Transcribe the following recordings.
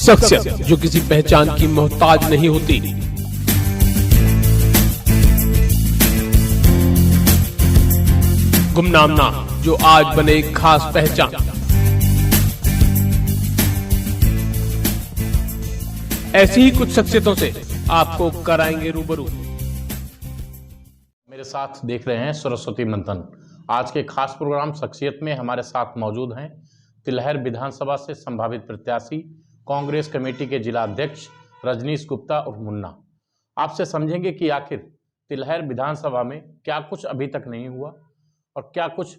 शख्सियत जो किसी पहचान की मोहताज नहीं होती। गुमनाम नाम जो आज बने एक खास पहचान। ऐसी ही कुछ शख्सियतों से आपको कराएंगे रूबरू। मेरे साथ देख रहे हैं सरस्वती मंथन। आज के खास प्रोग्राम शख्सियत में हमारे साथ मौजूद हैं तिलहर विधानसभा से संभावित प्रत्याशी कांग्रेस कमेटी के जिला अध्यक्ष रजनीश गुप्ता और मुन्ना। आपसे समझेंगे कि आखिर तिलहर विधानसभा में क्या कुछ अभी तक नहीं हुआ और क्या कुछ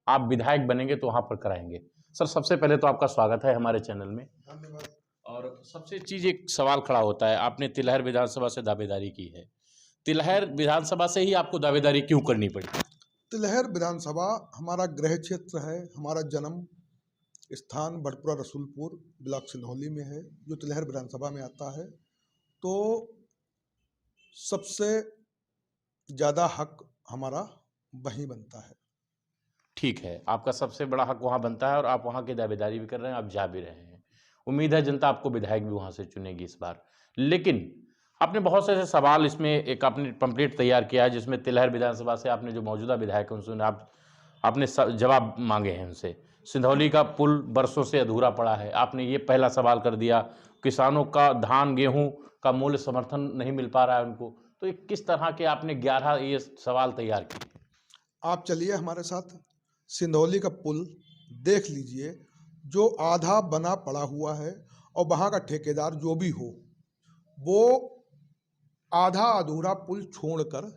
आप विधायक बनेंगे तो वहां पर कराएंगे। सर, सबसे पहले तो आपका स्वागत है हमारे चैनल में। धन्यवाद। और सबसे चीज एक सवाल खड़ा होता है, आपने तिलहर विधानसभा से दावेदारी की है, तिलहर विधानसभा से ही आपको दावेदारी क्यों करनी पड़ी? तिलहर विधानसभा हमारा गृह क्षेत्र है, हमारा जन्म स्थान बड़पुरा रसूलपुर ब्लॉक सिंधौली में है, जो तिलहर विधानसभा में आता है। तो सबसे ज़्यादा हक हमारा वहीं बनता है। ठीक है, आपका सबसे बड़ा हक वहां बनता है और आप वहां की दावेदारी भी कर रहे हैं, आप जा भी रहे हैं। उम्मीद है जनता आपको विधायक भी वहां से चुनेगी इस बार। लेकिन आपने बहुत से ऐसे सवाल, इसमें एक आपने पंपलेट तैयार किया है जिसमें तिलहर विधानसभा से आपने जो मौजूदा विधायक हैं उनसे आपने जवाब मांगे हैं उनसे। सिंधौली का पुल बरसों से अधूरा पड़ा है, आपने ये पहला सवाल कर दिया। किसानों का धान गेहूं का मूल्य समर्थन नहीं मिल पा रहा है उनको। तो ये किस तरह के आपने 11 ये सवाल तैयार किए? आप चलिए हमारे साथ, सिंधौली का पुल देख लीजिए, जो आधा बना पड़ा हुआ है और वहाँ का ठेकेदार जो भी हो वो आधा अधूरा पुल छोड़कर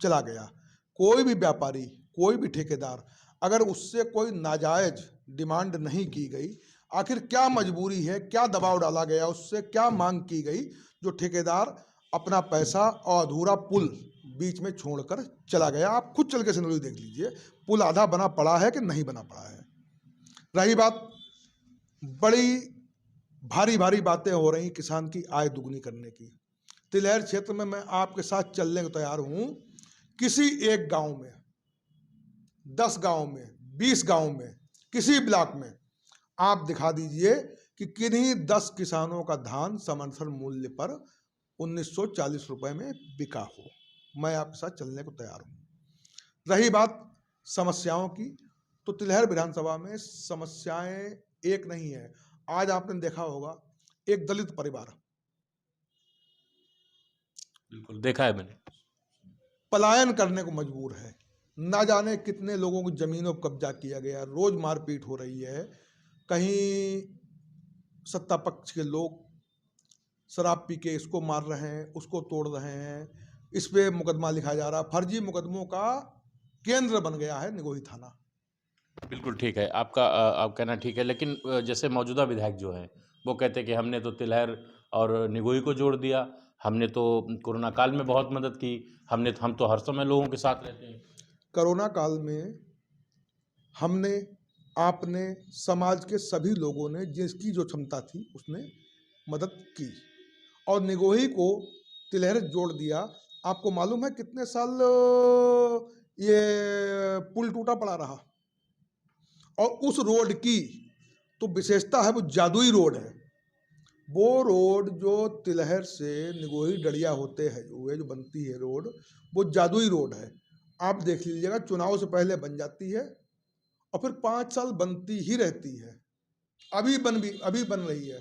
चला गया। कोई भी व्यापारी, कोई भी ठेकेदार, अगर उससे कोई नाजायज डिमांड नहीं की गई, आखिर क्या मजबूरी है, क्या दबाव डाला गया, उससे क्या मांग की गई, जो ठेकेदार अपना पैसा और अधूरा पुल बीच में छोड़कर चला गया। आप खुद चल के सिंधौली देख लीजिए, पुल आधा बना पड़ा है कि नहीं बना पड़ा है। रही बात, बड़ी भारी भारी बातें हो रही किसान की आय दुगनी करने की। तिलहर क्षेत्र में मैं आपके साथ चलने को तैयार हूं। किसी एक गांव में, 10 गांव में, 20 गांव में, किसी ब्लॉक में आप दिखा दीजिए कि किन्हीं 10 किसानों का धान समर्थन मूल्य पर 1940 रुपए में बिका हो। मैं आपके साथ चलने को तैयार हूं। रही बात समस्याओं की, तो तिलहर विधानसभा में समस्याएं एक नहीं है। आज आपने देखा होगा, एक दलित परिवार, बिल्कुल देखा है मैंने, पलायन करने को मजबूर है। ना जाने कितने लोगों की जमीनों पर कब्जा किया गया, रोज मारपीट हो रही है। कहीं सत्ता पक्ष के लोग शराब पी के इसको मार रहे हैं, उसको तोड़ रहे हैं, इस पे मुकदमा लिखा जा रहा। फर्जी मुकदमों का केंद्र बन गया है निगोही थाना। बिल्कुल ठीक है, आपका आप कहना ठीक है। लेकिन जैसे मौजूदा विधायक जो हैं वो कहते हैं कि हमने तो तिलहर और निगोही को जोड़ दिया, हमने तो कोरोना काल में बहुत मदद की, हम तो हर समय लोगों के साथ रहते हैं। कोरोना काल में हमने, आपने, समाज के सभी लोगों ने, जिसकी जो क्षमता थी उसने मदद की, और निगोही को तिलहर जोड़ दिया। आपको मालूम है कितने साल ये पुल टूटा पड़ा रहा? और उस रोड की तो विशेषता है, वो जादुई रोड है। वो रोड जो तिलहर से निगोही डड़िया होते हैं, जो बनती है रोड, वो जादुई रोड है। आप देख लीजिएगा, चुनाव से पहले बन जाती है और फिर 5 साल बनती ही रहती है। अभी बन रही है।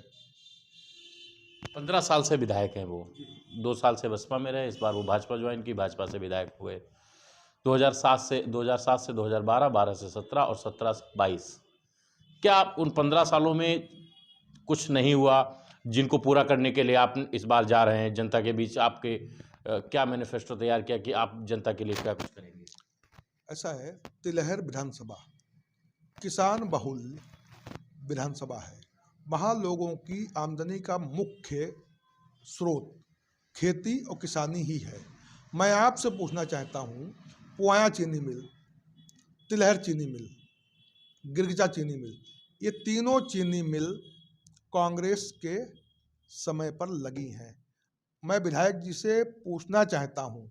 15 साल से विधायक हैं वो, 2 साल से बसपा में रहे, इस बार वो भाजपा ज्वाइन की, भाजपा से विधायक हुए 2007 से 2012, 12 से 17 और 17 से 22। क्या उन 15 सालों में कुछ नहीं हुआ जिनको पूरा करने के लिए आप इस बार जा रहे हैं जनता के बीच? आपके क्या मैनिफेस्टो तैयार किया कि आप जनता के लिए क्या कुछ करेंगे? ऐसा है, तिलहर विधानसभा किसान बहुल विधानसभा है। वहाँ लोगों की आमदनी का मुख्य स्रोत खेती और किसानी ही है। मैं आपसे पूछना चाहता हूँ, पुआया चीनी मिल, तिलहर चीनी मिल, गिरगिचा चीनी मिल, ये तीनों चीनी मिल कांग्रेस के समय पर लगी हैं। मैं विधायक जी से पूछना चाहता हूं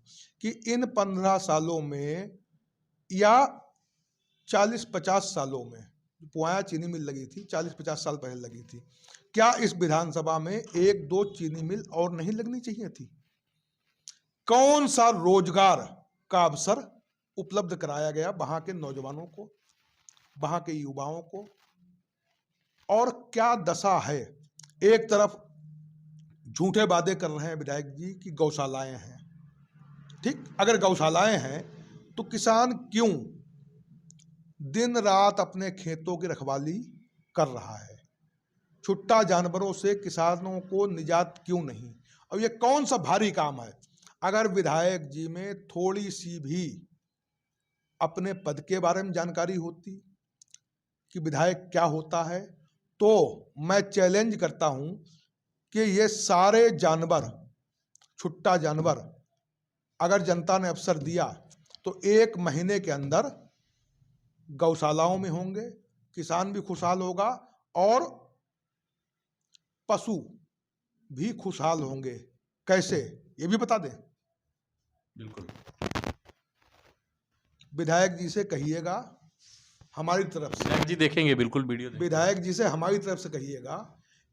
कि इन 15 सालों में या 40-50 सालों में पुआया चीनी मिल लगी थी 40-50 साल पहले लगी थी। क्या इस विधानसभा में 1-2 चीनी मिल और नहीं लगनी चाहिए थी? कौन सा रोजगार का अवसर उपलब्ध कराया गया वहां के नौजवानों को, वहां के युवाओं को? और क्या दशा है? एक तरफ झूठे वादे कर रहे हैं विधायक जी कि गौशालाएं हैं। ठीक, अगर गौशालाएं हैं तो किसान क्यों दिन रात अपने खेतों की रखवाली कर रहा है? छुट्टा जानवरों से किसानों को निजात क्यों नहीं? और ये कौन सा भारी काम है? अगर विधायक जी में थोड़ी सी भी अपने पद के बारे में जानकारी होती कि विधायक क्या होता है, तो मैं चैलेंज करता हूं कि ये सारे जानवर, छुट्टा जानवर, अगर जनता ने अवसर दिया तो 1 महीने के अंदर गौशालाओं में होंगे, किसान भी खुशहाल होगा और पशु भी खुशहाल होंगे। कैसे, ये भी बता दें। बिल्कुल। विधायक जी से कहिएगा हमारी तरफ से, विधायक जी देखेंगे, बिल्कुल वीडियो देखेंगे। विधायक जी से हमारी तरफ से कहिएगा,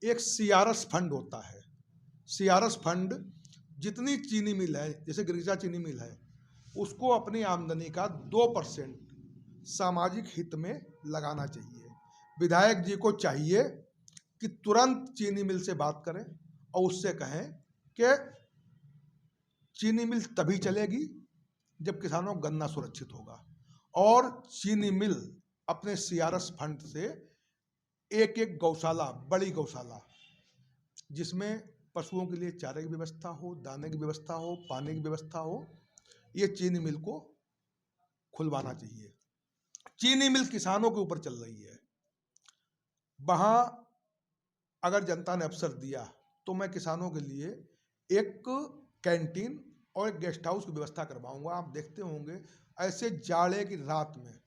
एक सीआरएस फंड होता है। सीआरएस फंड जितनी चीनी मिल है, जैसे गिरिजा चीनी मिल है, उसको अपनी आमदनी का 2% सामाजिक हित में लगाना चाहिए। विधायक जी को चाहिए कि तुरंत चीनी मिल से बात करें और उससे कहें कि चीनी मिल तभी चलेगी जब किसानों को गन्ना सुरक्षित होगा, और चीनी मिल अपने सीआरएस फंड से एक गौशाला, बड़ी गौशाला, जिसमें पशुओं के लिए चारे की व्यवस्था हो, दाने की व्यवस्था हो, पानी की व्यवस्था हो, ये चीनी मिल को खुलवाना चाहिए। चीनी मिल किसानों के ऊपर चल रही है। वहां अगर जनता ने अवसर दिया तो मैं किसानों के लिए एक कैंटीन और एक गेस्ट हाउस की व्यवस्था करवाऊंगा। आप देखते होंगे ऐसे जाड़े की रात में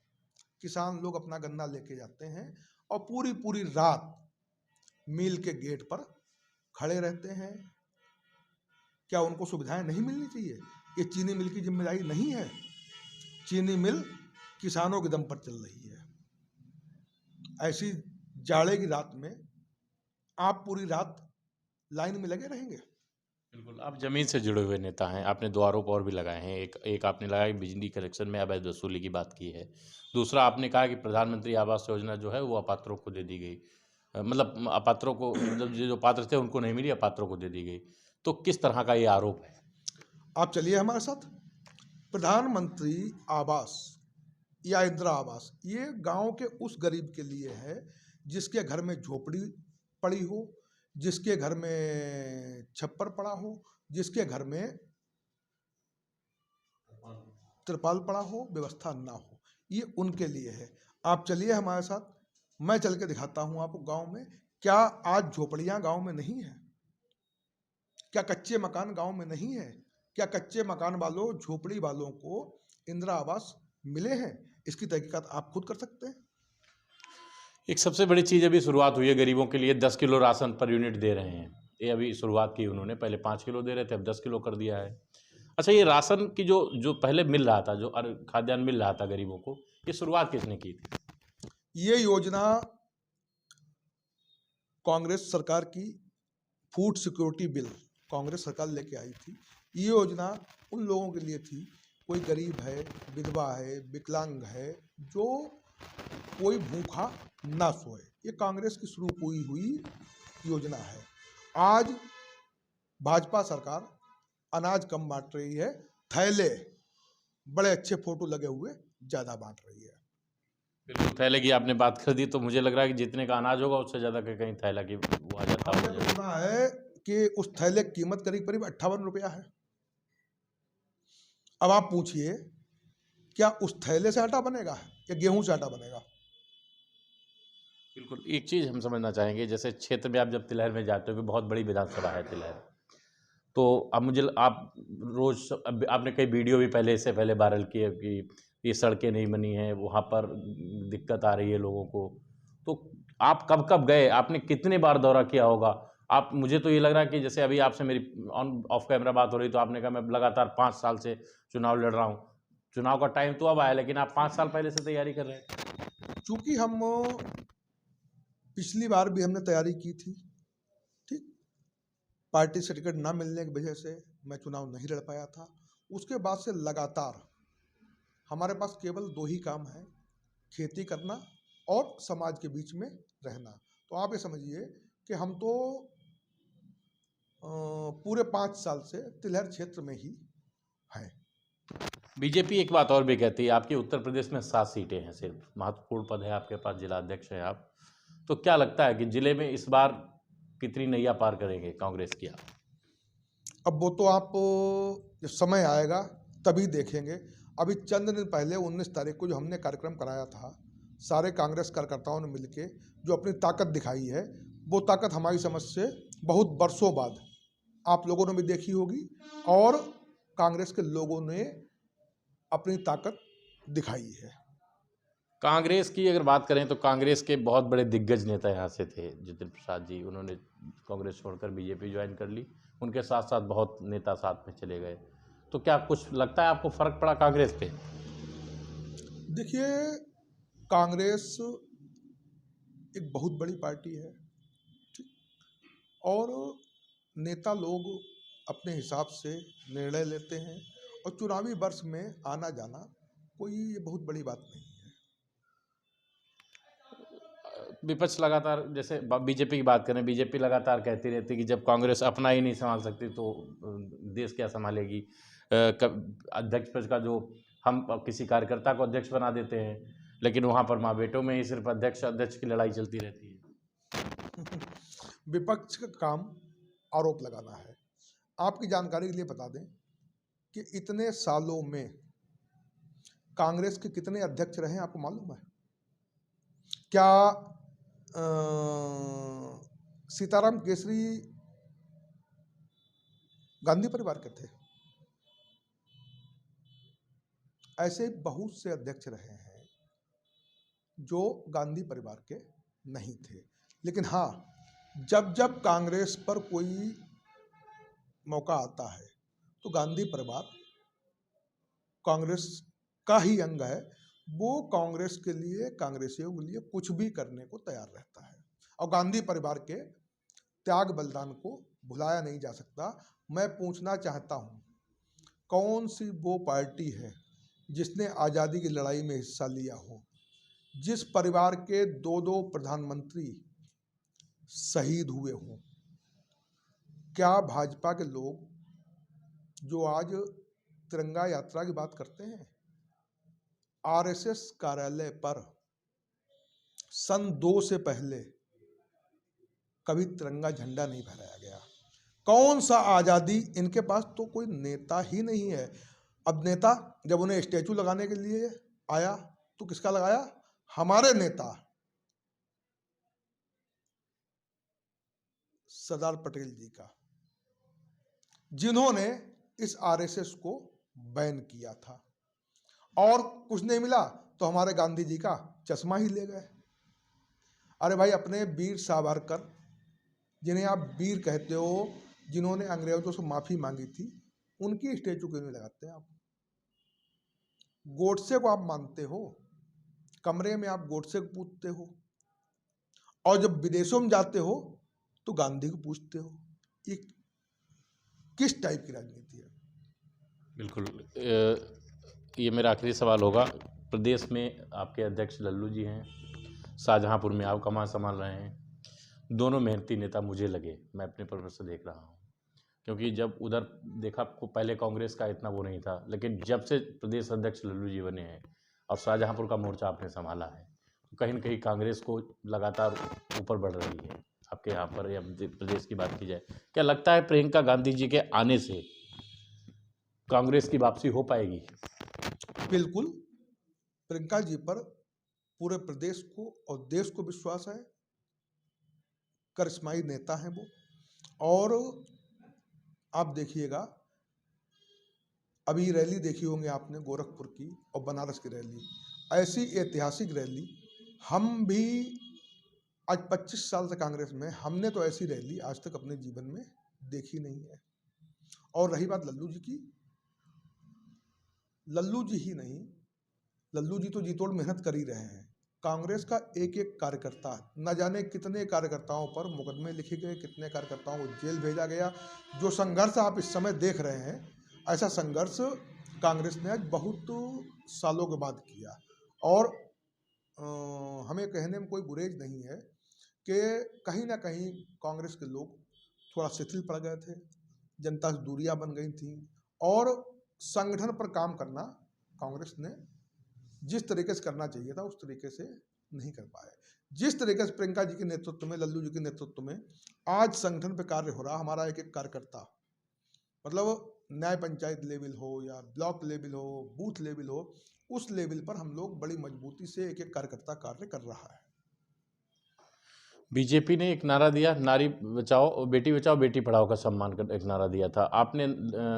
किसान लोग अपना गन्ना लेके जाते हैं और पूरी पूरी रात मिल के गेट पर खड़े रहते हैं। क्या उनको सुविधाएं नहीं मिलनी चाहिए? ये चीनी मिल की जिम्मेदारी नहीं है। चीनी मिल किसानों के दम पर चल रही है। ऐसी जाड़े की रात में आप पूरी रात लाइन में लगे रहेंगे? बिल्कुल। आप जमीन से जुड़े हुए नेता हैं, आपने 2 आरोप और भी लगाए हैं। एक आपने लगाया कि बिजली कनेक्शन में अवैध वसूली की बात की है। दूसरा आपने कहा कि प्रधानमंत्री आवास योजना जो है वो अपात्रों को दे दी गई, मतलब अपात्रों को, मतलब जो पात्र थे उनको नहीं मिली, अपात्रों को दे दी गई। तो किस तरह का ये आरोप है? आप चलिए हमारे साथ। प्रधानमंत्री आवास या इंदिरा आवास ये गांव के उस गरीब के लिए है जिसके घर में झोपड़ी पड़ी हो, जिसके घर में छप्पर पड़ा हो, जिसके घर में तिरपाल पड़ा हो, व्यवस्था ना हो, ये उनके लिए है। आप चलिए हमारे साथ, मैं चल के दिखाता हूं आपको गांव में। क्या आज झोपड़ियां गांव में नहीं है? क्या कच्चे मकान गांव में नहीं है? क्या कच्चे मकान वालों, झोपड़ी वालों को इंदिरा आवास मिले हैं? इसकी तहकीकात आप खुद कर सकते हैं। एक सबसे बड़ी चीज़ अभी शुरुआत हुई है गरीबों के लिए, 10 किलो राशन पर यूनिट दे रहे हैं। ये अभी शुरुआत की उन्होंने, पहले 5 किलो दे रहे थे, अब 10 किलो कर दिया है। अच्छा, ये राशन की जो पहले मिल रहा था, जो खाद्यान्न मिल रहा था गरीबों को, ये शुरुआत किसने की थी? ये योजना कांग्रेस सरकार की फूड सिक्योरिटी बिल कांग्रेस सरकार लेके आई थी। ये योजना उन लोगों के लिए थी, कोई गरीब है, विधवा है, विकलांग है, जो कोई भूखा ना सोए। ये कांग्रेस की शुरू हुई योजना है। आज भाजपा सरकार अनाज कम बांट रही है, थैले बड़े अच्छे फोटो लगे हुए ज़्यादा बांट रही है। बिल्कुल। थैले की आपने बात कर दी तो मुझे लग रहा है कि जितने का अनाज होगा उससे ज़्यादा कहीं थैला की वो आ जाता हमने तो सुना है कि उस थैले की कीमत करीब करीब 58 रुपया है। अब आप पूछिए, क्या उस थैले से आटा बनेगा या गेहूं से आटा बनेगा? बिल्कुल। एक चीज़ हम समझना चाहेंगे, जैसे क्षेत्र में आप जब तिलहर में जाते हो कि बहुत बड़ी विधानसभा है तिलहर, तो अब मुझे आप रोज़ आपने कई वीडियो भी इससे पहले वायरल किए कि ये सड़कें नहीं बनी हैं, वहाँ पर दिक्कत आ रही है लोगों को। तो आप कब कब गए, आपने कितने बार दौरा किया होगा? आप, मुझे तो ये लग रहा है कि जैसे अभी आपसे मेरी ऑन ऑफ कैमरा बात हो रही तो आपने कहा मैं लगातार 5 साल से चुनाव लड़ रहा हूँ। चुनाव का टाइम तो अब आया, लेकिन आप 5 साल पहले से तैयारी कर रहे हैं। चूंकि हम पिछली बार भी हमने तैयारी की थी, ठीक, पार्टी से टिकट ना मिलने की वजह से मैं चुनाव नहीं लड़ पाया था। उसके बाद से लगातार हमारे पास केवल दो ही काम है, खेती करना और समाज के बीच में रहना। तो आप ये समझिए कि हम तो पूरे 5 साल से तिलहर क्षेत्र में ही हैं। बीजेपी एक बात और भी कहती है, आपके उत्तर प्रदेश में 7 सीटें हैं, सिर्फ महत्वपूर्ण पद है आपके पास, जिला अध्यक्ष हैं आप, तो क्या लगता है कि जिले में इस बार कितनी नैया पार करेंगे कांग्रेस की आप? अब वो तो आप जब समय आएगा तभी देखेंगे। अभी चंद दिन पहले 19 तारीख को जो हमने कार्यक्रम कराया था, सारे कांग्रेस कार्यकर्ताओं ने मिलके जो अपनी ताकत दिखाई है, वो ताकत हमारी समझ से बहुत बरसों बाद आप लोगों ने भी देखी होगी और कांग्रेस के लोगों ने अपनी ताकत दिखाई है। कांग्रेस की अगर बात करें तो कांग्रेस के बहुत बड़े दिग्गज नेता यहाँ से थे, जितिन प्रसाद जी, उन्होंने कांग्रेस छोड़कर बीजेपी ज्वाइन कर ली, उनके साथ साथ बहुत नेता साथ में चले गए, तो क्या कुछ लगता है आपको फर्क पड़ा कांग्रेस पे? देखिए, कांग्रेस एक बहुत बड़ी पार्टी है, ठीक, और नेता लोग अपने हिसाब से निर्णय लेते हैं और चुनावी वर्ष में आना जाना कोई ये बहुत बड़ी बात नहीं है। विपक्ष लगातार, जैसे बीजेपी की बात करें, बीजेपी लगातार कहती रहती है कि जब कांग्रेस अपना ही नहीं संभाल सकती तो देश क्या संभालेगी। अध्यक्ष पद का जो हम किसी कार्यकर्ता को अध्यक्ष बना देते हैं, लेकिन वहाँ पर माँ बेटों में ही सिर्फ अध्यक्ष अध्यक्ष की लड़ाई चलती रहती है। विपक्ष का काम आरोप लगाना है। आपकी जानकारी के लिए बता दें कि इतने सालों में कांग्रेस के कितने अध्यक्ष रहे आपको मालूम है? क्या सीताराम केसरी गांधी परिवार के थे? ऐसे बहुत से अध्यक्ष रहे हैं जो गांधी परिवार के नहीं थे। लेकिन हाँ, जब जब कांग्रेस पर कोई मौका आता है तो गांधी परिवार कांग्रेस का ही अंग है, वो कांग्रेस के लिए, कांग्रेसियों के लिए कुछ भी करने को तैयार रहता है और गांधी परिवार के त्याग बलिदान को भुलाया नहीं जा सकता। मैं पूछना चाहता हूँ, कौन सी वो पार्टी है जिसने आज़ादी की लड़ाई में हिस्सा लिया हो, जिस परिवार के 2-2 प्रधानमंत्री शहीद हुए हों? क्या भाजपा के लोग जो आज तिरंगा यात्रा की बात करते हैं, आरएसएस कार्यालय पर सन 2 से पहले कभी तिरंगा झंडा नहीं फहराया गया? कौन सा आज़ादी? इनके पास तो कोई नेता ही नहीं है। अब नेता जब उन्हें स्टैचू लगाने के लिए आया तो किसका लगाया? हमारे नेता सरदार पटेल जी का, जिन्होंने इस आरएसएस को बैन किया था। और कुछ नहीं मिला तो हमारे गांधी जी का चश्मा ही ले गए। अरे भाई, अपने वीर सावरकर, जिन्हें आप वीर कहते हो, जिन्होंने अंग्रेजों से माफी मांगी थी, उनकी स्टैचू क्यों नहीं लगाते आप? गोडसे को आप मानते हो, कमरे में आप गोडसे को पूछते हो, और जब विदेशों में जाते हो तो गांधी को पूछते हो। ये किस टाइप की राजनीति है? बिल्कुल। ये मेरा आखिरी सवाल होगा। प्रदेश में आपके अध्यक्ष लल्लू जी हैं, शाहजहांपुर में आप कमान संभाल रहे हैं, दोनों मेहनती नेता मुझे लगे, मैं अपने पर्व से देख रहा हूँ, क्योंकि जब उधर देखा पहले कांग्रेस का इतना वो नहीं था, लेकिन जब से प्रदेश अध्यक्ष लल्लू जी बने हैं और शाहजहांपुर का मोर्चा आपने संभाला है, तो कहीं न कहीं कांग्रेस को लगातार ऊपर बढ़ रही है आपके यहाँ पर, या प्रदेश की बात की जाए। क्या लगता है प्रियंका गांधी जी के आने से कांग्रेस की वापसी हो पाएगी? बिल्कुल, प्रियंका जी पर पूरे प्रदेश को और देश को विश्वास है। करिश्माई नेता हैं वो, और आप देखिएगा, अभी रैली देखी होंगे आपने गोरखपुर की और बनारस की रैली, ऐसी ऐतिहासिक रैली हम भी आज 25 साल से कांग्रेस में, हमने तो ऐसी रैली आज तक अपने जीवन में देखी नहीं है। और रही बात लल्लू जी की, लल्लू जी ही नहीं, लल्लू जी तो जी तोड़ मेहनत कर ही रहे हैं, कांग्रेस का एक एक कार्यकर्ता, न जाने कितने कार्यकर्ताओं पर मुकदमे लिखे गए, कितने कार्यकर्ताओं को जेल भेजा गया। जो संघर्ष आप इस समय देख रहे हैं, ऐसा संघर्ष कांग्रेस ने आज बहुत सालों के बाद किया। और हमें कहने में कोई गुरेज नहीं है कि कहीं ना कहीं कांग्रेस के लोग थोड़ा शिथिल पड़ गए थे, जनता से दूरियां बन गई थी, और संगठन पर काम करना कांग्रेस ने जिस तरीके से करना चाहिए था उस तरीके से नहीं कर पाए। जिस तरीके से प्रियंका जी के नेतृत्व में, लल्लू जी के नेतृत्व में आज संगठन पे कार्य हो रहा, हमारा एक एक कार्यकर्ता, मतलब न्याय पंचायत लेवल हो या ब्लॉक लेवल हो, बूथ लेवल हो, उस लेवल पर हम लोग बड़ी मजबूती से एक एक कार्यकर्ता कार्य कर रहा है। बीजेपी ने एक नारा दिया, नारी बचाओ बेटी पढ़ाओ का सम्मान कर एक नारा दिया था। आपने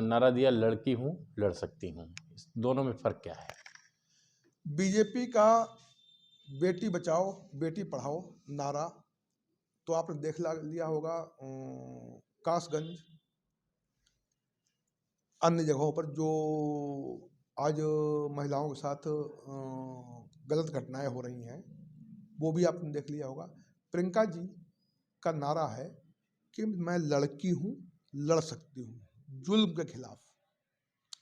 नारा दिया लड़की हूँ लड़ सकती हूँ। इस दोनों में फर्क क्या है? बीजेपी का बेटी बचाओ बेटी पढ़ाओ नारा तो आपने देख लिया होगा, कासगंज अन्य जगहों पर जो आज महिलाओं के साथ गलत घटनाएं हो रही हैं, वो भी आपने देख लिया होगा। प्रियंका जी का नारा है कि मैं लड़की हूँ, लड़ सकती हूँ, जुल्म के खिलाफ,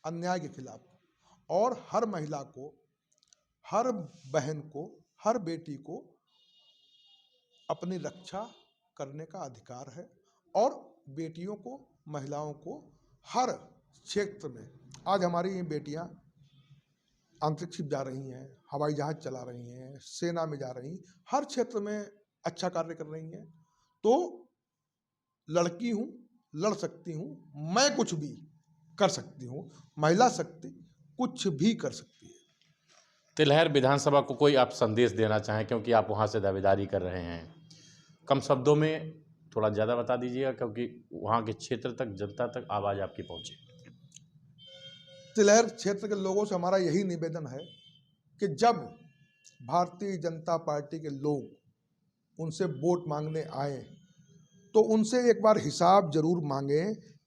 अन्याय के खिलाफ, और हर महिला को, हर बहन को, हर बेटी को अपनी रक्षा करने का अधिकार है। और बेटियों को, महिलाओं को हर क्षेत्र में, आज हमारी ये बेटियां अंतरिक्ष जा रही हैं, हवाई जहाज चला रही हैं, सेना में जा रही हैं, हर क्षेत्र में अच्छा कार्य कर रही हैं। तो लड़की हूँ, लड़ सकती हूँ, मैं कुछ भी कर सकती हूँ, महिला शक्ति कुछ भी कर सकती है। तिलहर विधानसभा को कोई आप संदेश देना चाहें, क्योंकि आप वहाँ से दावेदारी कर रहे हैं, कम शब्दों में थोड़ा ज़्यादा बता दीजिएगा, क्योंकि वहाँ के क्षेत्र तक, जनता तक आवाज़ आपकी पहुँचे। तिलहर क्षेत्र के लोगों से हमारा यही निवेदन है कि जब भारतीय जनता पार्टी के लोग उनसे वोट मांगने आए तो उनसे एक बार हिसाब जरूर मांगे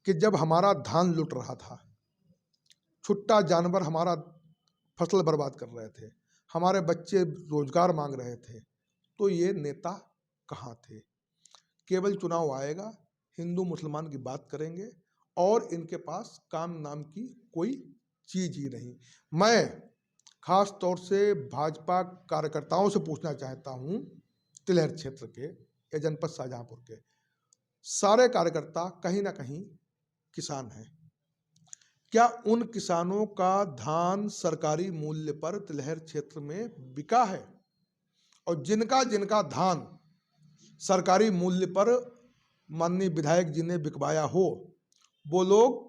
कि जब हमारा धान लुट रहा था, छुट्टा जानवर हमारा फसल बर्बाद कर रहे थे, हमारे बच्चे रोजगार मांग रहे थे, तो ये नेता कहाँ थे? केवल चुनाव आएगा, हिंदू मुसलमान की बात करेंगे, और इनके पास काम नाम की कोई चीज ही नहीं। मैं खास तौर से भाजपा कार्यकर्ताओं से पूछना चाहता हूं, तिलहर क्षेत्र के या जनपद शाहजहांपुर के सारे कार्यकर्ता कहीं ना कहीं किसान हैं। क्या उन किसानों का धान सरकारी मूल्य पर तिलहर क्षेत्र में बिका है? और जिनका जिनका धान सरकारी मूल्य पर माननीय विधायक जी ने बिकवाया हो, वो लोग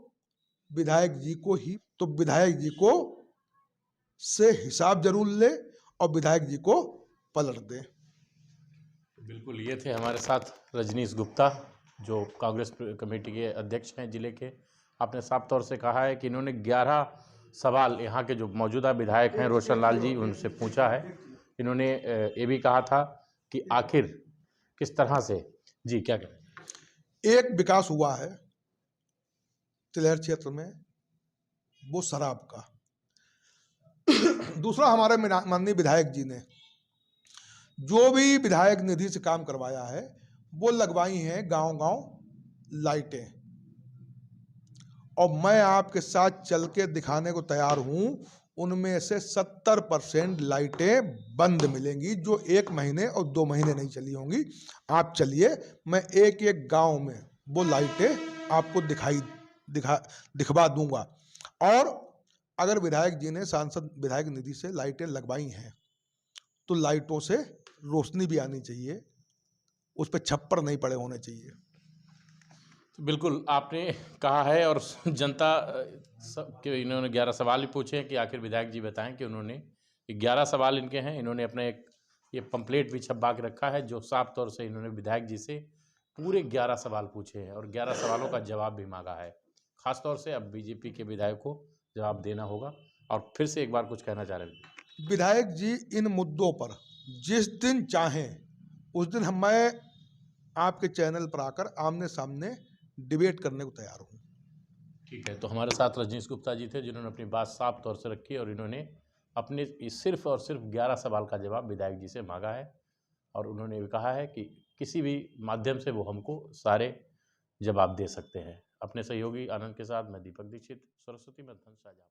विधायक जी को ही, तो विधायक जी को से हिसाब जरूर ले और विधायक जी को पलट दे। बिल्कुल, ये थे हमारे साथ रजनीश गुप्ता, जो कांग्रेस कमेटी के अध्यक्ष हैं जिले के। आपने साफ तौर से कहा है कि इन्होंने 11 सवाल यहाँ के जो मौजूदा विधायक हैं रोशन लाल जी, उनसे पूछा है। इन्होंने ये भी कहा था कि आखिर किस तरह से, जी क्या करें, एक विकास हुआ है तिलहर क्षेत्र में, वो शराब का। दूसरा, हमारे माननीय विधायक जी ने जो भी विधायक निधि से काम करवाया है वो लगवाई हैं गांव-गांव लाइटें, और मैं आपके साथ चल के दिखाने को तैयार हूं, उनमें से 70% लाइटें बंद मिलेंगी, जो 1 महीने और 2 महीने नहीं चली होंगी। आप चलिए, मैं एक एक गांव में वो लाइटें आपको दिखवा दूंगा। और अगर विधायक जी ने सांसद विधायक निधि से लाइटें लगवाई हैं तो लाइटों से रोशनी भी आनी चाहिए, उस पर छप्पर नहीं पड़े होने चाहिए। बिल्कुल आपने कहा है। और जनता के इन्होंने 11 सवाल भी पूछे हैं कि आखिर विधायक जी बताएं कि उन्होंने 11 सवाल इनके हैं। इन्होंने अपना एक ये पंपलेट भी छपवा के रखा है, जो साफ तौर से इन्होंने विधायक जी से पूरे 11 सवाल पूछे हैं और 11 सवालों का जवाब भी मांगा है। खासतौर से अब बीजेपी के विधायक को जवाब देना होगा। और फिर से एक बार कुछ कहना चाह रहे हैं विधायक जी, इन मुद्दों पर जिस दिन चाहें उस दिन मैं आपके चैनल पर आकर आमने सामने डिबेट करने को तैयार हूँ। ठीक है, तो हमारे साथ रजनीश गुप्ता जी थे, जिन्होंने अपनी बात साफ तौर से रखी और इन्होंने अपने सिर्फ और सिर्फ 11 सवाल का जवाब विधायक जी से मांगा है और उन्होंने भी कहा है कि किसी भी माध्यम से वो हमको सारे जवाब दे सकते हैं। अपने सहयोगी आनंद के साथ मैं दीपक दीक्षित, सरस्वती मंथन साझा।